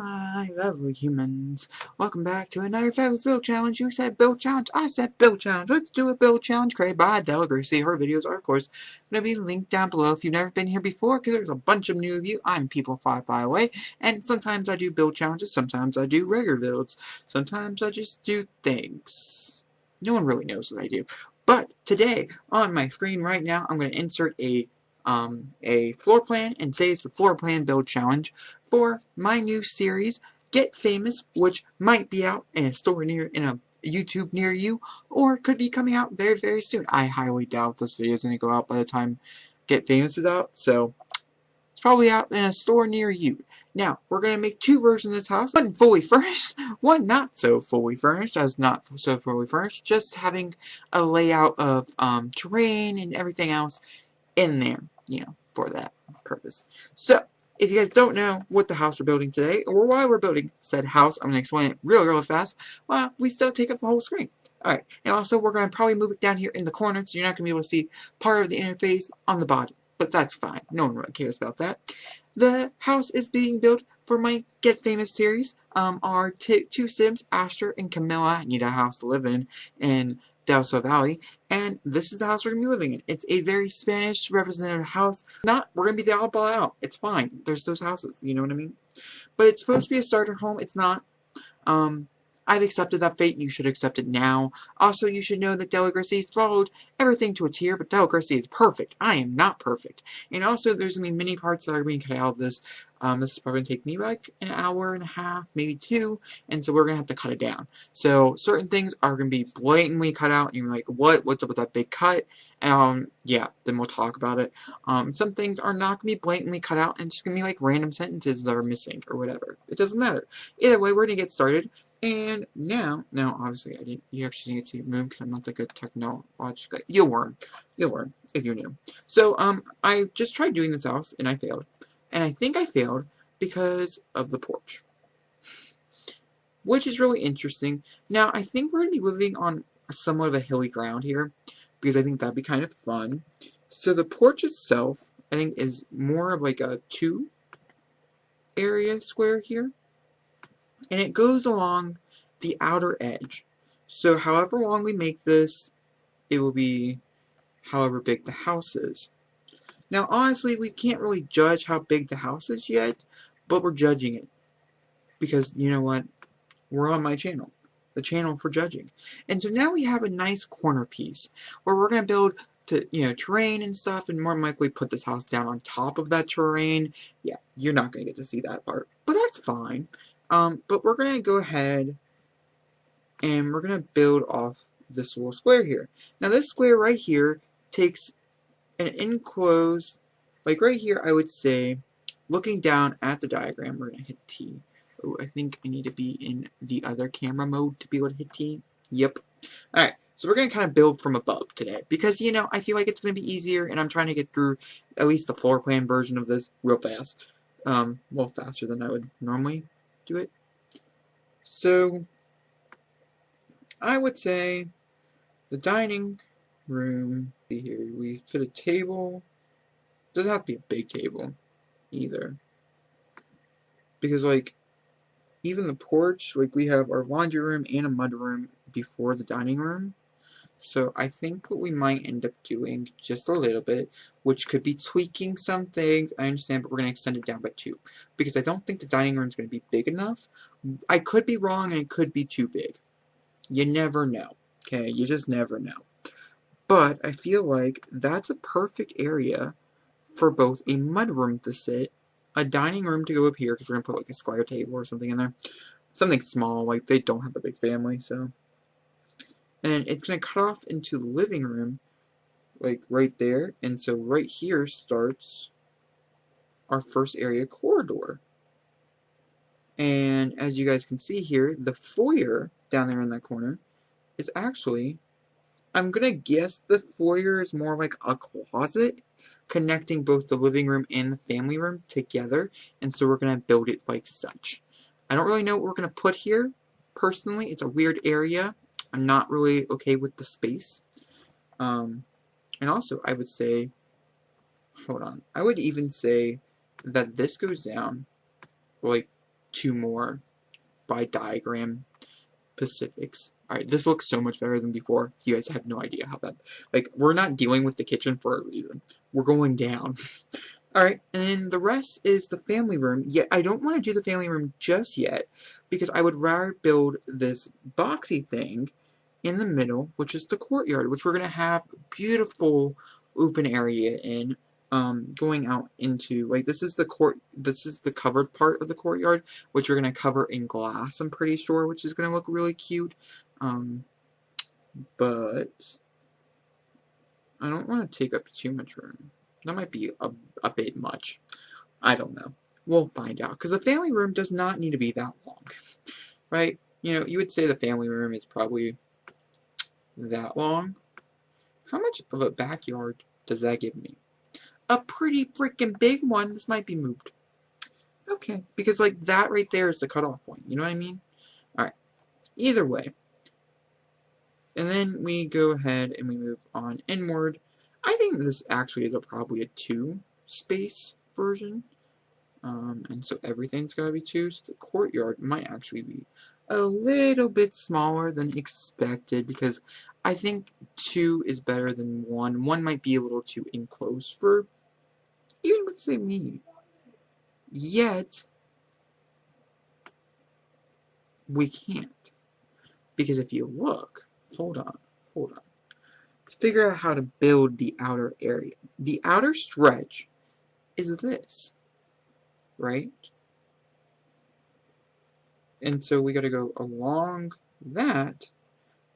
my lovely humans. Welcome back to another fabulous build challenge. You said build challenge, I said build challenge. Let's do a build challenge created by Della Gracie. Her videos are, of course, going to be linked down below if you've never been here before, because there's a bunch of new of you. I'm PeopleFlyFlyAway, and sometimes I do build challenges, sometimes I do regular builds, sometimes I just do things. No one really knows what I do. But today, on my screen right now, I'm going to insert a floor plan, and say it's the floor plan build challenge for my new series, Get Famous, which might be out in a YouTube near you, or could be coming out very, very soon. I highly doubt this video is going to go out by the time Get Famous is out, so it's probably out in a store near you. Now, we're going to make two versions of this house, one fully furnished, one not so fully furnished, as not so fully furnished, just having a layout of terrain and everything else in there, for that purpose. So, if you guys don't know what the house we're building today, or why we're building said house, I'm going to explain it real fast, well, we still take up the whole screen. Alright, and also we're going to probably move it down here in the corner, so you're not going to be able to see part of the interface on the bottom. But that's fine. No one really cares about that. The house is being built for my Get Famous series. Our two Sims, Asher and Camilla, need a house to live in Del Sol Valley, and this is the house we're going to be living in. It's a very Spanish representative house. We're going to be the oddball out. It's fine. There's those houses, you know what I mean? But it's supposed to be a starter home. It's not. I've accepted that fate. You should accept it now. Also, you should know that Della Gracie followed everything to a tier, but Della Gracie is perfect. I am not perfect. And also, there's going to be many parts that are being cut out of this. This is probably going to take me like an hour and a half, maybe two, and so we're going to have to cut it down. So, certain things are going to be blatantly cut out, and you're like, what? What's up with that big cut? Yeah, then we'll talk about it. Some things are not going to be blatantly cut out, and just going to be like random sentences that are missing, or whatever. It doesn't matter. Either way, we're going to get started. And now obviously you actually didn't get to move because I'm not that good technological. You'll learn if you're new. So, I just tried doing this house and I failed. And I think I failed because of the porch, which is really interesting. Now, I think we're going to be living on somewhat of a hilly ground here, because I think that'd be kind of fun. So the porch itself, I think, is more of like a 2 area square here. And it goes along the outer edge. So however long we make this, it will be however big the house is. Now honestly, we can't really judge how big the house is yet, but we're judging it. Because, you know what? We're on my channel. The channel for judging. And so now we have a nice corner piece where we're going to build terrain and stuff, and more than likely put this house down on top of that terrain. Yeah, you're not going to get to see that part, but that's fine. But we're going to go ahead and we're going to build off this little square here. Now this square right here takes an enclosed, like right here I would say, looking down at the diagram, we're going to hit T. Oh, I think I need to be in the other camera mode to be able to hit T. Yep. Alright, so we're going to kind of build from above today, because, I feel like it's going to be easier, and I'm trying to get through at least the floor plan version of this real fast. Well, faster than I would normally do it. So, I would say the dining room, here we put a table. Doesn't have to be a big table either, because like even the porch, like we have our laundry room and a mud room before the dining room. So I think what we might end up doing just a little bit, which could be tweaking some things, I understand, but we're going to extend it down by 2. Because I don't think the dining room is going to be big enough. I could be wrong, and it could be too big. You never know. Okay, you just never know. But I feel like that's a perfect area for both a mudroom to sit, a dining room to go up here, because we're going to put like a square table or something in there. Something small, like they don't have a big family, so. And it's going to cut off into the living room, like right there. And so right here starts our first area corridor. And as you guys can see here, the foyer down there in that corner is actually, I'm going to guess the foyer is more like a closet connecting both the living room and the family room together. And so we're going to build it like such. I don't really know what we're going to put here. Personally, it's a weird area. I'm not really okay with the space. And also, I would say, hold on, I would even say that this goes down, like, 2 more by diagram specifics. Alright, this looks so much better than before. You guys have no idea how bad. Like, we're not dealing with the kitchen for a reason. We're going down. Alright, and then the rest is the family room. Yet, I don't want to do the family room just yet, because I would rather build this boxy thing in the middle, which is the courtyard, which we're going to have beautiful open area in, going out into, like, this is the covered part of the courtyard, which we're going to cover in glass, I'm pretty sure, which is going to look really cute, but I don't want to take up too much room. That might be a bit much. I don't know. We'll find out, because the family room does not need to be that long, right? You know, you would say the family room is probably that long. How much of a backyard does that give me? A pretty freaking big one. This might be moved. Okay, because like that right there is the cutoff point. You know what I mean? Alright. Either way. And then we go ahead and we move on inward. I think this actually is probably a 2-space version. And so everything's got to be 2. So the courtyard might actually be a little bit smaller than expected, because I think 2 is better than 1. 1 might be a little too enclosed for even, let's say, me. Yet, we can't. Because if you look, hold on. Let's figure out how to build the outer area. The outer stretch is this, right? And so we got to go along that.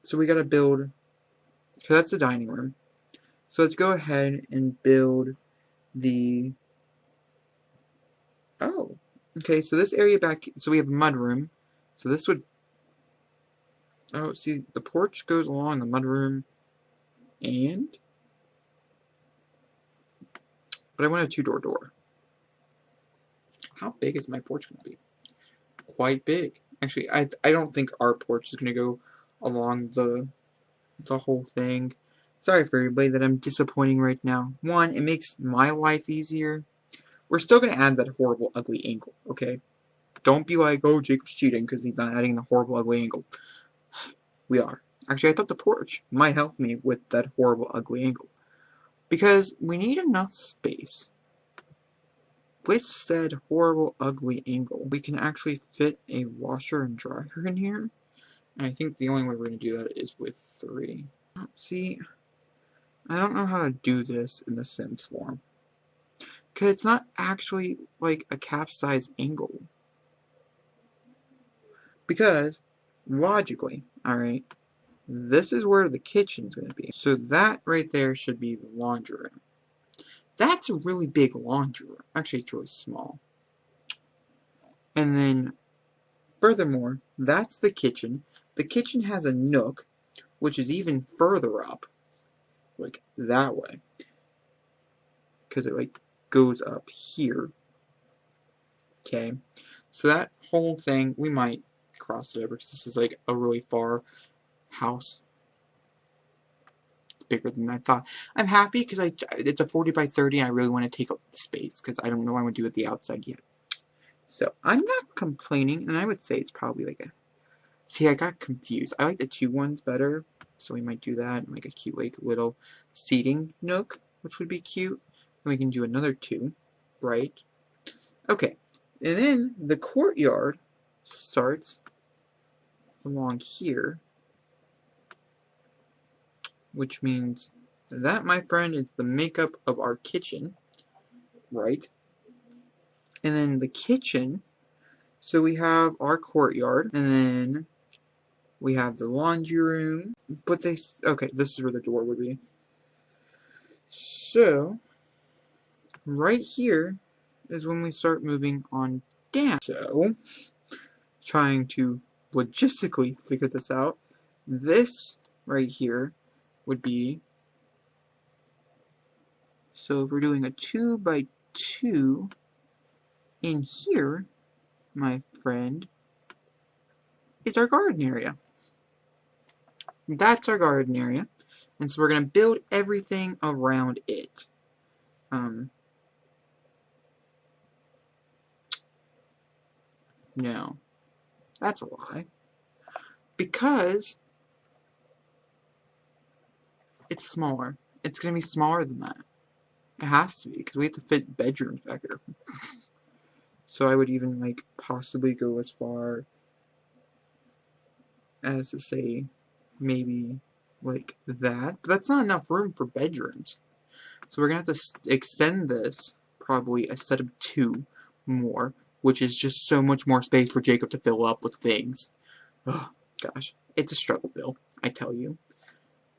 So we got to build, because that's the dining room. So let's go ahead and build the, oh, okay, so this area back, so we have a mud room. So this would, oh, see, the porch goes along the mud room, and, but I want a 2-door door. How big is my porch going to be? Quite big. Actually, I don't think our porch is going to go along the whole thing. Sorry for everybody that I'm disappointing right now. 1, it makes my life easier. We're still going to add that horrible, ugly angle, okay? Don't be like, oh, Jacob's cheating because he's not adding the horrible, ugly angle. We are. Actually, I thought the porch might help me with that horrible, ugly angle. Because we need enough space. With said horrible, ugly angle, we can actually fit a washer and dryer in here. And I think the only way we're going to do that is with 3. See, I don't know how to do this in the Sims form. Because it's not actually like a cap-size angle. Because, logically, alright, this is where the kitchen's going to be. So that right there should be the laundry room. That's a really big laundry room. Actually, it's really small. And then, furthermore, that's the kitchen. The kitchen has a nook, which is even further up. Like, that way. Because it, like, goes up here. Okay. So that whole thing, we might cross it over, because this is, like, a really far house. It's bigger than I thought. I'm happy, because it's a 40 by 30, and I really want to take up the space, because I don't know what I'm going to do with the outside yet. So, I'm not complaining, and I would say it's probably like a... See, I got confused. I like the 2 ones better, so we might do that, and make a cute, like, little seating nook, which would be cute. And we can do another 2, right? Okay, and then the courtyard starts along here, which means that, my friend, is the makeup of our kitchen, right? And then the kitchen, so we have our courtyard, and then we have the laundry room, but okay, this is where the door would be. So, right here is when we start moving on down. So, trying to logistically figure this out, this right here would be, so if we're doing a 2 by 2 in here, my friend, is our garden area. That's our garden area, and so we're going to build everything around it. No. That's a lie. Because it's smaller. It's going to be smaller than that. It has to be, because we have to fit bedrooms back here. So I would even, like, possibly go as far as to say maybe like that. But that's not enough room for bedrooms. So we're going to have to extend this probably a set of 2 more, which is just so much more space for Jacob to fill up with things. Oh, gosh. It's a struggle, Bill, I tell you.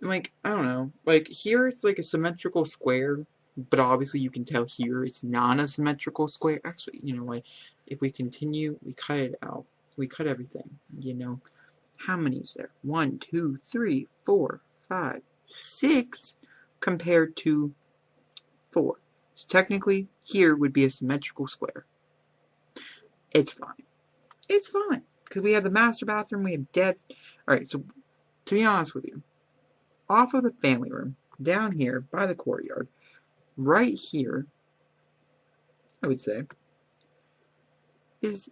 And, like, I don't know. Like, here it's like a symmetrical square, but obviously you can tell here it's not a symmetrical square. Actually, you know what? If we continue, we cut it out. We cut everything, you know. How many is there? 1, 2, 3, 4, 5, 6 compared to 4. So technically, here would be a symmetrical square. It's fine. It's fine. Because we have the master bathroom, we have depth. Alright, so to be honest with you, off of the family room, down here by the courtyard, right here, I would say, is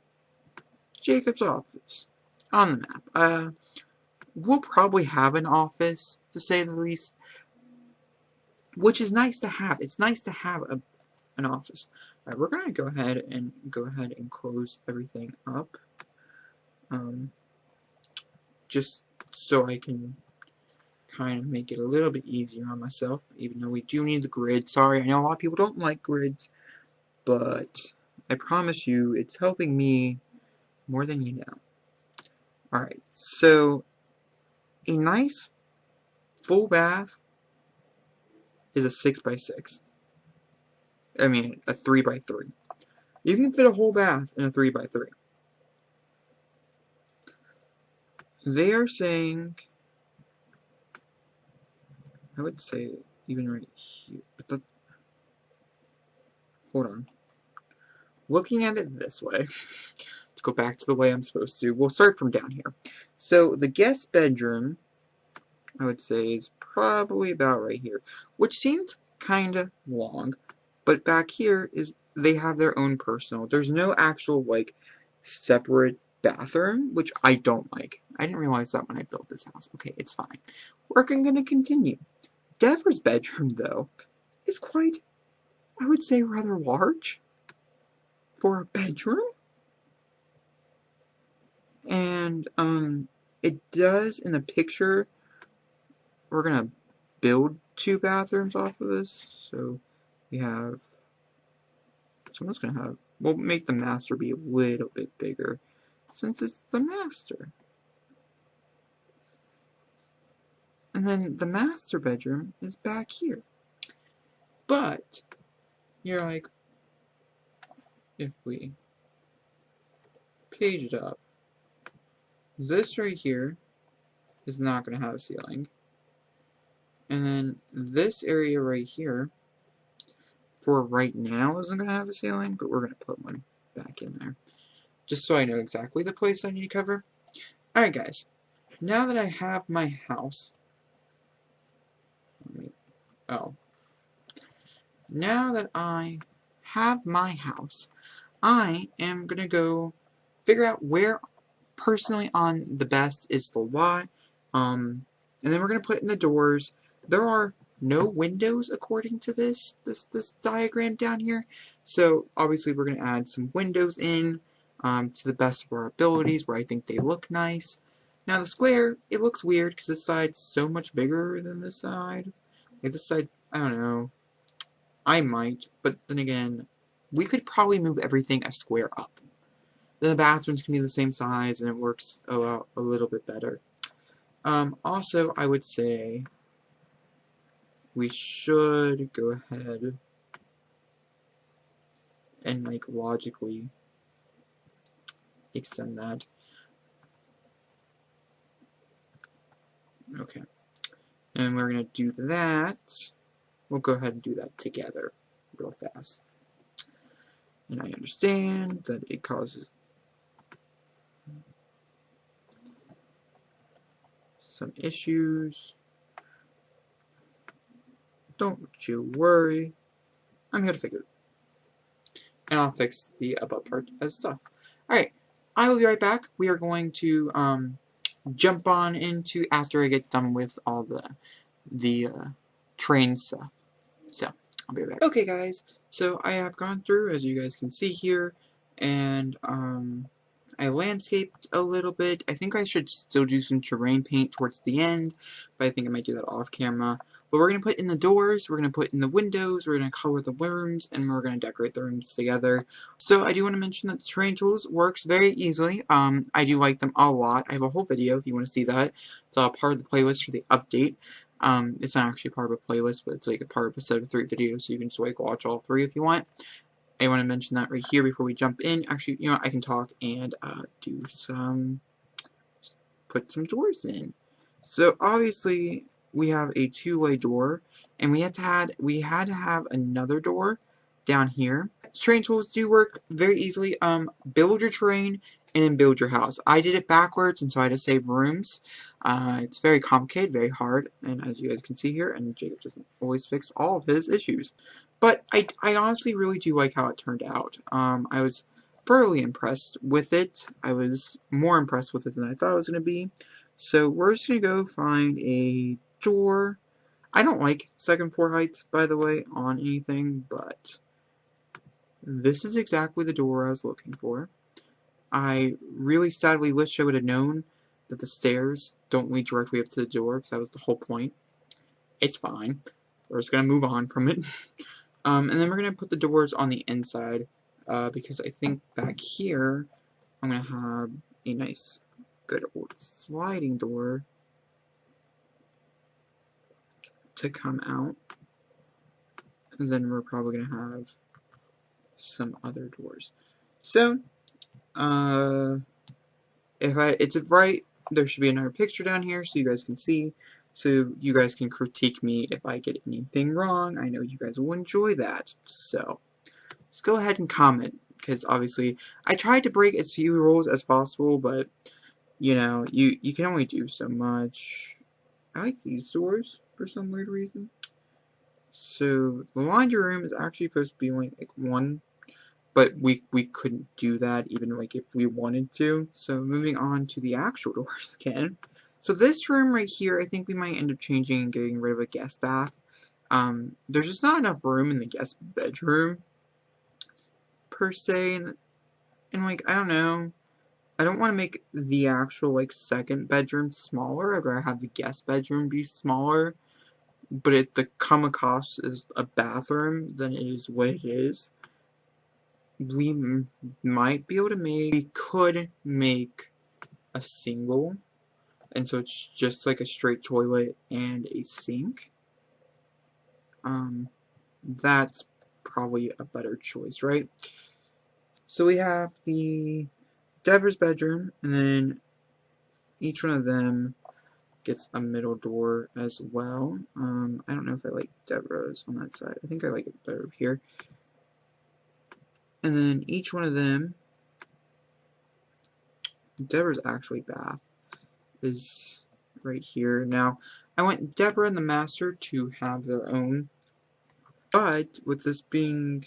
Jacob's office on the map. We'll probably have an office, to say the least, which is nice to have. It's nice to have an office. Alright, we're gonna go ahead and close everything up. Just so I can kind of make it a little bit easier on myself, even though we do need the grid. Sorry, I know a lot of people don't like grids, but I promise you it's helping me more than you know. Alright, so a nice full bath is a 6x6. I mean, a 3x3. You can fit a whole bath in a 3x3. They are saying, I would say even right here, but hold on. Looking at it this way, let's go back to the way I'm supposed to. We'll start from down here. So the guest bedroom, I would say, is probably about right here, which seems kind of long, but back here is they have their own personal. There's no actual, like, separate bathroom, which I don't like. I didn't realize that when I built this house. Okay, it's fine. Work I'm going to continue. Deborah's bedroom, though, is quite, I would say, rather large for a bedroom. And, it does, in the picture, we're going to build 2 bathrooms off of this. So, we have, someone's going to have, we'll make the master be a little bit bigger, since it's the master. And then the master bedroom is back here. But, you're like, if we page it up, this right here is not going to have a ceiling. And then this area right here, for right now, isn't going to have a ceiling, but we're going to put one back in there. Just so I know exactly the place I need to cover. Alright guys, now that I have my house, now that I have my house, I am going to go figure out where personally on the best is the lot, and then we're going to put in the doors. There are no windows according to this diagram down here, so obviously we're going to add some windows in to the best of our abilities where I think they look nice. Now the square, it looks weird because this side's so much bigger than this side. Like this side, I don't know. I might, but then again, we could probably move everything a square up. Then the bathrooms can be the same size and it works a little bit better. Also, I would say we should go ahead and, like, logically extend that. Okay. And we're going to do that. We'll go ahead and do that together real fast. And I understand that it causes some issues. Don't you worry. I'm here to fix it. And I'll fix the above part as stuff. Alright, I will be right back. We are going to jump on into after I get done with all the train stuff. So, I'll be right back. Okay, guys, so I have gone through, as you guys can see here, and I landscaped a little bit. I think I should still do some terrain paint towards the end, but I think I might do that off camera. But we're going to put in the doors, we're going to put in the windows, we're going to color the rooms, and we're going to decorate the rooms together. So I do want to mention that the terrain tools works very easily. I do like them a lot. I have a whole video if you want to see that. It's all part of the playlist for the update. It's not actually part of a playlist, but it's like a part of a set of 3 videos, so you can just like watch all 3 if you want. I want to mention that right here before we jump in. Actually, you know what, I can talk and put some doors in. So obviously we have a 2-way door, and we had to have another door down here. Terrain tools do work very easily. Build your terrain and then build your house. I did it backwards, and so I had to save rooms. It's very complicated, very hard, and as you guys can see here, and Jacob doesn't always fix all of his issues. But I honestly really do like how it turned out. I was thoroughly impressed with it. I was more impressed with it than I thought it was going to be. So we're just going to go find a door. I don't like second floor height, by the way, on anything, but this is exactly the door I was looking for. I really sadly wish I would have known that the stairs don't lead directly up to the door, because that was the whole point. It's fine. We're just going to move on from it. And then we're going to put the doors on the inside, because I think back here, I'm going to have a nice, good old sliding door to come out. And then we're probably going to have some other doors. So, if it's right, there should be another picture down here so you guys can see, so you guys can critique me if I get anything wrong. I know you guys will enjoy that, so just go ahead and comment, because obviously I tried to break as few rules as possible, but you know, you can only do so much. I like these doors for some weird reason. So the laundry room is actually supposed to be only like 1, but we couldn't do that even like if we wanted to. So moving on to the actual doors again. So this room right here, I think we might end up changing and getting rid of a guest bath. There's just not enough room in the guest bedroom per se, and like, I don't know. I don't want to make the actual like second bedroom smaller. I'd rather have the guest bedroom be smaller, but the cost is a bathroom than it is what it is. We might be able to we could make a single, and so it's just like a straight toilet and a sink. That's probably a better choice, right? So we have the Deborah's bedroom, and then each one of them gets a middle door as well. I don't know if I like Deborah's on that side. I think I like it better here. And then each one of them, Deborah's actually bath is right here. Now, I want Deborah and the master to have their own, but with this being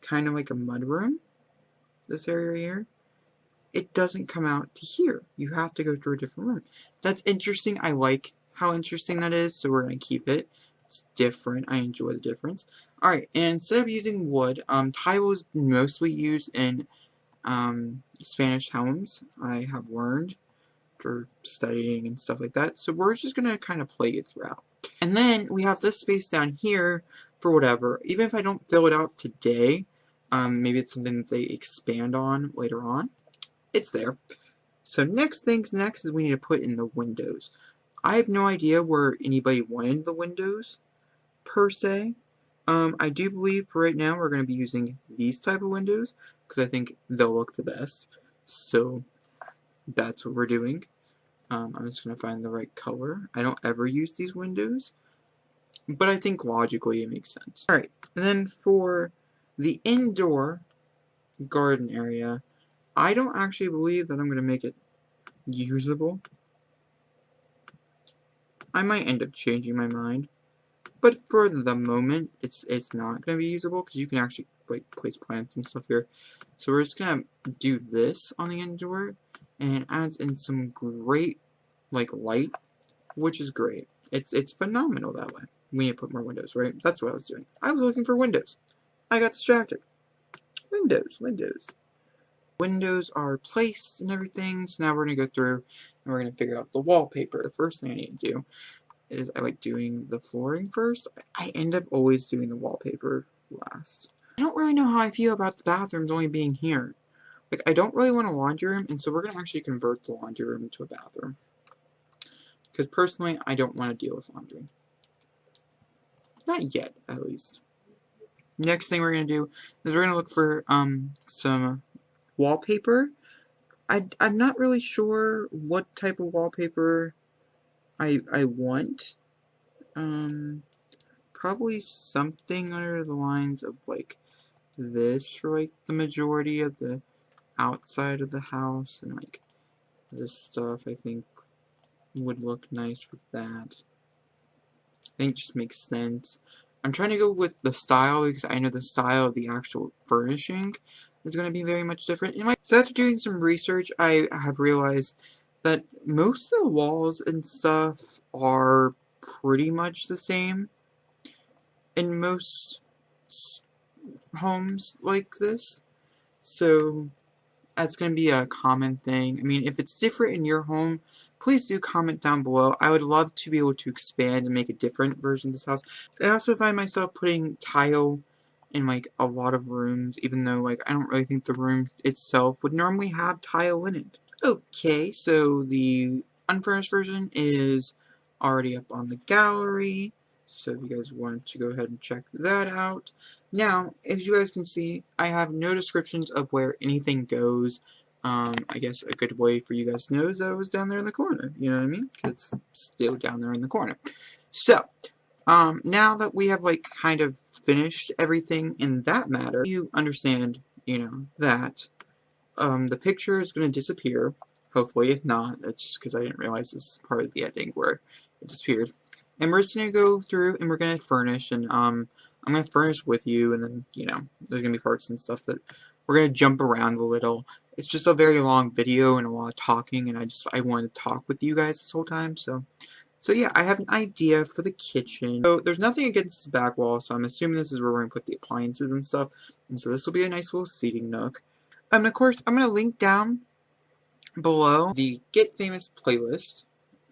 kind of like a mudroom, this area right here, it doesn't come out to here. You have to go through a different room. That's interesting. I like how interesting that is, so we're going to keep it. It's different. I enjoy the difference. Alright, and instead of using wood, tile is mostly used in Spanish homes, I have learned for studying and stuff like that. So we're just going to kind of play it throughout. And then we have this space down here for whatever. Even if I don't fill it out today, maybe it's something that they expand on later on. It's there. So next things next is we need to put in the windows. I have no idea where anybody wanted the windows, per se. I do believe for right now we're going to be using these type of windows, because I think they'll look the best. So that's what we're doing. I'm just going to find the right color. I don't ever use these windows, but I think logically it makes sense. Alright, and then for the indoor garden area, I don't actually believe that I'm going to make it usable. I might end up changing my mind, but for the moment, it's not going to be usable because you can actually like place plants and stuff here. So we're just going to do this on the end door, and it adds in some great like light, which is great. It's phenomenal that way. We need to put more windows, right? That's what I was doing. I was looking for windows. I got distracted. Windows. Windows are placed and everything, so now we're going to go through and we're going to figure out the wallpaper. The first thing I need to do is I like doing the flooring first. I end up always doing the wallpaper last. I don't really know how I feel about the bathrooms only being here. Like, I don't really want a laundry room, and so we're going to actually convert the laundry room into a bathroom. Because personally, I don't want to deal with laundry. Not yet, at least. Next thing we're going to do is we're going to look for some wallpaper. I'm not really sure what type of wallpaper I want. Probably something under the lines of like this for like the majority of the outside of the house, and like this stuff I think would look nice with that. I think it just makes sense. I'm trying to go with the style because I know the style of the actual furnishing is going to be very much different. So after doing some research, I have realized that most of the walls and stuff are pretty much the same in most homes like this. So that's going to be a common thing. I mean, if it's different in your home, please do comment down below. I would love to be able to expand and make a different version of this house. I also find myself putting tile in like a lot of rooms, even though like I don't really think the room itself would normally have tile in it. Okay, so the unfurnished version is already up on the gallery, so if you guys want to go ahead and check that out. Now, as you guys can see, I have no descriptions of where anything goes. I guess a good way for you guys to know is that it was down there in the corner, you know what I mean? Because it's still down there in the corner. So, now that we have like kind of finished everything in that matter, you understand, you know, that the picture is going to disappear. Hopefully, if not, that's just because I didn't realize this is part of the editing where it disappeared. And we're just going to go through and we're going to furnish, and I'm going to furnish with you, and then, you know, there's going to be parts and stuff that we're going to jump around a little. It's just a very long video and a lot of talking, and I wanted to talk with you guys this whole time, so yeah, I have an idea for the kitchen. So there's nothing against this back wall, so I'm assuming this is where we're going to put the appliances and stuff, and so this will be a nice little seating nook. And of course, I'm going to link down below the Get Famous playlist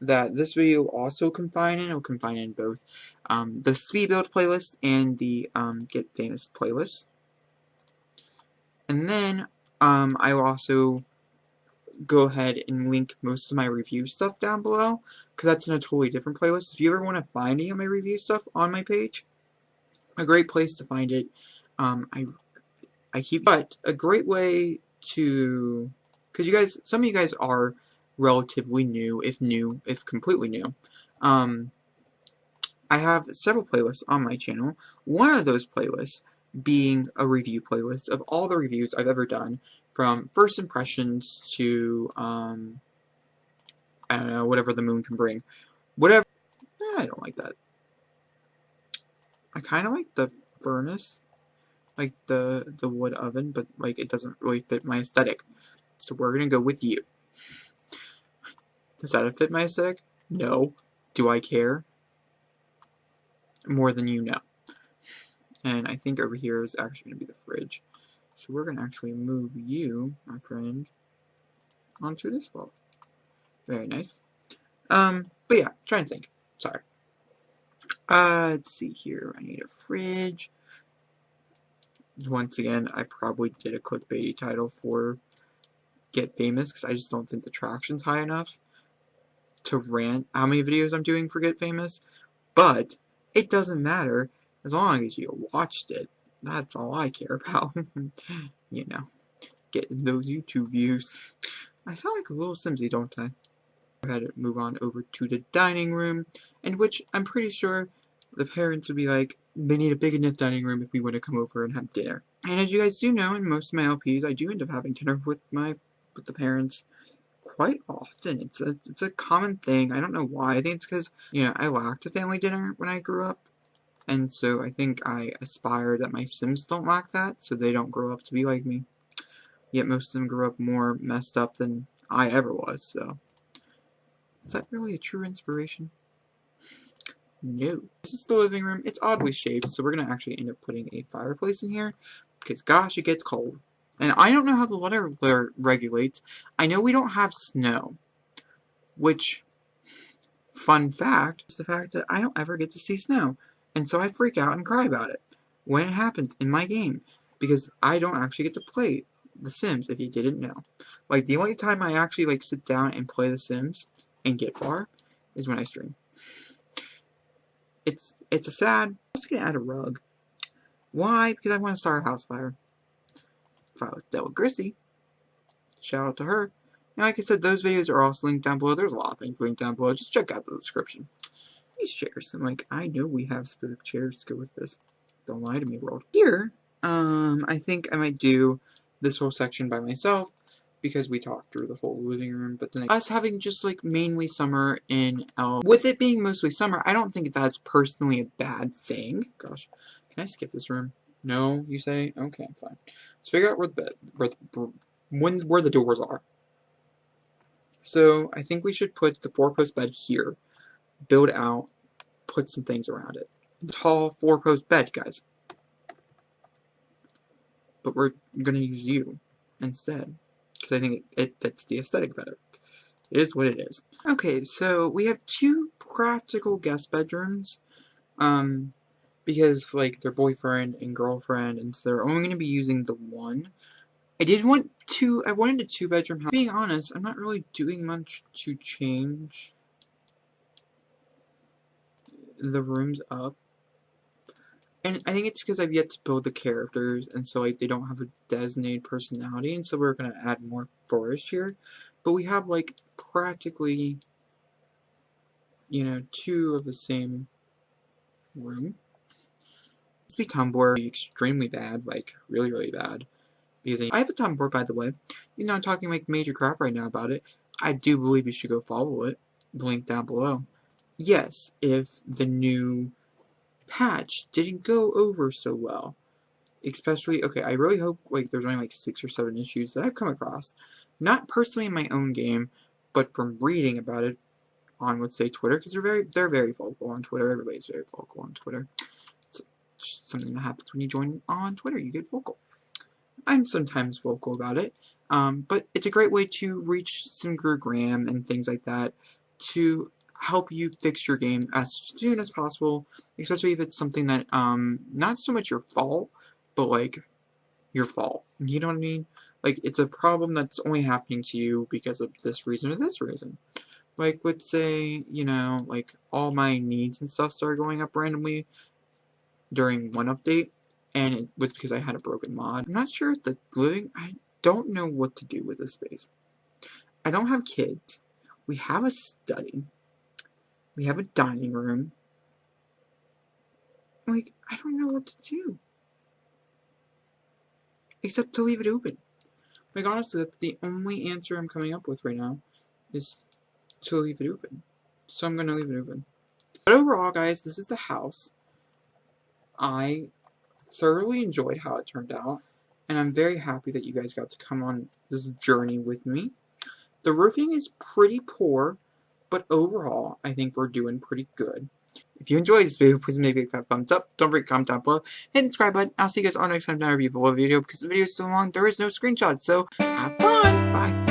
that this video will also confine in. It will confine in both the Speed Build playlist and the Get Famous playlist. And then I will also go ahead and link most of my review stuff down below, because that's in a totally different playlist. If you ever want to find any of my review stuff on my page, a great place to find it. But a great way to, because you guys, some of you guys are relatively new, if completely new. I have several playlists on my channel. One of those playlists being a review playlist of all the reviews I've ever done, from first impressions to, I don't know, whatever the moon can bring. Whatever. I don't like that. I kind of like the furnace, like the wood oven, but like it doesn't really fit my aesthetic. So we're gonna go with you. Does that fit my aesthetic? No. Do I care? More than you know. And I think over here is actually gonna be the fridge. So we're gonna actually move you, my friend, onto this wall. Very nice. But yeah, trying to think. Sorry. Let's see here. I need a fridge. Once again, I probably did a clickbait title for Get Famous, because I just don't think the traction's high enough to rant how many videos I'm doing for Get Famous. But it doesn't matter as long as you watched it. That's all I care about. You know, getting those YouTube views. I sound like a little Simsy, don't I? Go ahead and move on over to the dining room, in which I'm pretty sure the parents would be like, they need a big enough dining room if we want to come over and have dinner. And as you guys do know, in most of my LPs, I do end up having dinner with the parents quite often. It's a common thing. I don't know why. I think it's because, you know, I lacked a family dinner when I grew up. And so I think I aspire that my Sims don't lack that, so they don't grow up to be like me. Yet most of them grew up more messed up than I ever was, so. Is that really a true inspiration? No. This is the living room. It's oddly shaped, so we're going to actually end up putting a fireplace in here, because gosh, it gets cold. And I don't know how the weather regulates. I know we don't have snow, which, fun fact, is the fact that I don't ever get to see snow. And so I freak out and cry about it when it happens in my game, because I don't actually get to play The Sims, if you didn't know. Like, the only time I actually, like, sit down and play The Sims and get far is when I stream. It's a sad. I'm also gonna add a rug. Why? Because I want to start a house fire. If I was dealt with Grissy, shout out to her. Now, like I said, those videos are also linked down below. There's a lot of things linked down below. Just check out the description. These chairs. I'm like, I know we have specific chairs to go with this. Don't lie to me, world. Here, I think I might do this whole section by myself, because we talked through the whole living room, but then us having just like mainly summer in with it being mostly summer, I don't think that's personally a bad thing. Gosh, can I skip this room? No, you say? Okay, fine. Let's figure out where the bed, where the doors are. So I think we should put the 4-post bed here, build out, put some things around it. Tall 4-post bed, guys. But we're gonna use you instead, because I think it fits the aesthetic better. It is what it is. Okay, so we have 2 practical guest bedrooms, because, like, they're boyfriend and girlfriend, and so they're only going to be using the one. I wanted a 2-bedroom house. Being honest, I'm not really doing much to change the rooms up. And I think it's because I've yet to build the characters, and so like they don't have a designated personality, and so we're going to add more forest here. But we have like practically, you know, 2 of the same room. This be Tumblr extremely bad, like really, really bad. Because I have a Tumblr, by the way. You know, I'm talking like major crap right now about it. I do believe you should go follow it. Link down below. Yes, if the new patch didn't go over so well. Especially, okay, I really hope like there's only like 6 or 7 issues that I've come across. Not personally in my own game, but from reading about it on, let's say, Twitter, because they're very vocal on Twitter. Everybody's very vocal on Twitter. It's something that happens when you join on Twitter. You get vocal. I'm sometimes vocal about it, but it's a great way to reach some Graham and things like that to help you fix your game as soon as possible, especially if it's something that, not so much your fault, but, like, your fault. You know what I mean? Like, it's a problem that's only happening to you because of this reason or this reason. Like, let's say, you know, like, all my needs and stuff started going up randomly during one update, and it was because I had a broken mod. I'm not sure if I don't know what to do with this space. I don't have kids. We have a study. We have a dining room. Like, I don't know what to do. Except to leave it open. Like, honestly, that's the only answer I'm coming up with right now, is to leave it open. So I'm gonna leave it open. But overall, guys, this is the house. I thoroughly enjoyed how it turned out, and I'm very happy that you guys got to come on this journey with me. The roofing is pretty poor, but overall, I think we're doing pretty good. If you enjoyed this video, please make a thumbs up. Don't forget to comment down below. Hit the subscribe button. I'll see you guys all next time in a review of a video, because the video is so long, there is no screenshots. So, have fun! Bye!